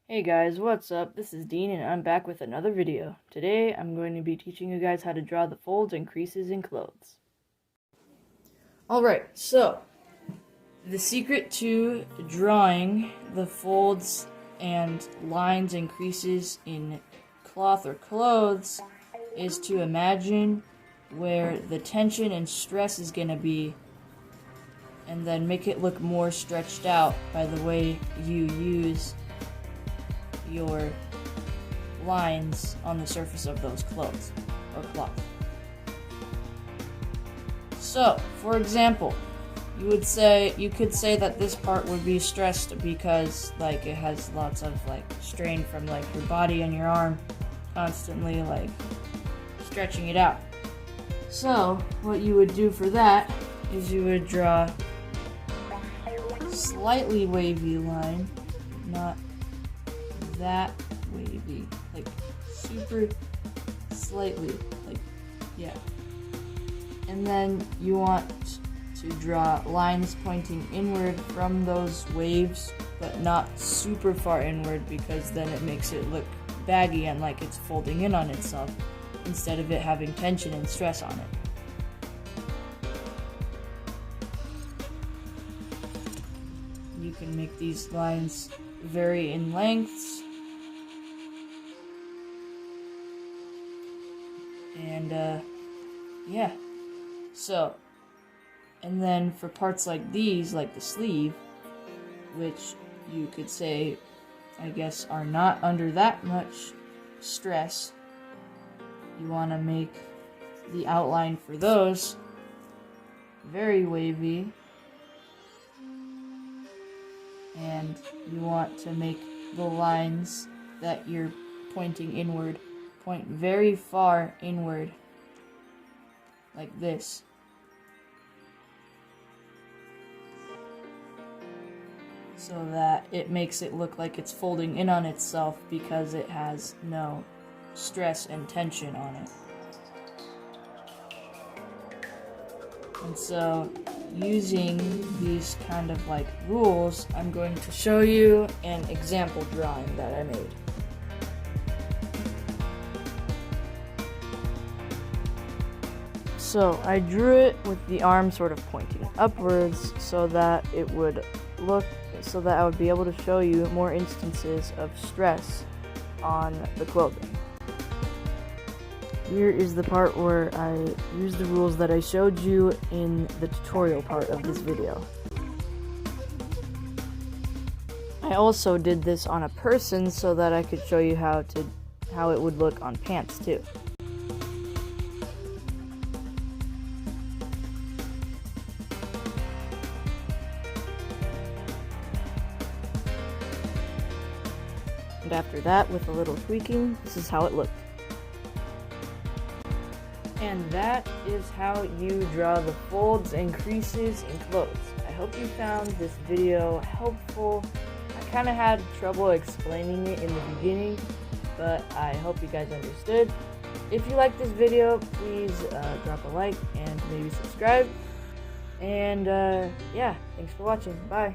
Hey guys, what's up? This is Dean and I'm back with another video. Today I'm going to be teaching you guys how to draw the folds and creases in clothes. Alright, so the secret to drawing the folds and lines and creases in cloth or clothes is to imagine where the tension and stress is going to be and then make it look more stretched out by the way you use your lines on the surface of those clothes or cloth. So, for example, you could say that this part would be stressed because it has lots of strain from your body and your arm constantly stretching it out. So, what you would do for that is you would draw a slightly wavy line, not that wavy, super slightly, yeah. And then you want to draw lines pointing inward from those waves, but not super far inward because then it makes it look baggy and like it's folding in on itself instead of it having tension and stress on it. You can make these lines vary in lengths. And, yeah. So, and then for parts like these, like the sleeve, which you could say, I guess, are not under that much stress, you want to make the outline for those very wavy. And you want to make the lines that you're pointing inward point very far inward, like this. So that it makes it look like it's folding in on itself because it has no stress and tension on it. And so, using these kind of rules, I'm going to show you an example drawing that I made. So I drew it with the arm sort of pointing upwards so that I would be able to show you more instances of stress on the clothing. Here is the part where I use the rules that I showed you in the tutorial part of this video. I also did this on a person so that I could show you how it would look on pants too. And after that, with a little tweaking, this is how it looked. And that is how you draw the folds and creases in clothes. I hope you found this video helpful. I kind of had trouble explaining it in the beginning, but I hope you guys understood. If you like this video, please drop a like and maybe subscribe. And yeah, thanks for watching. Bye.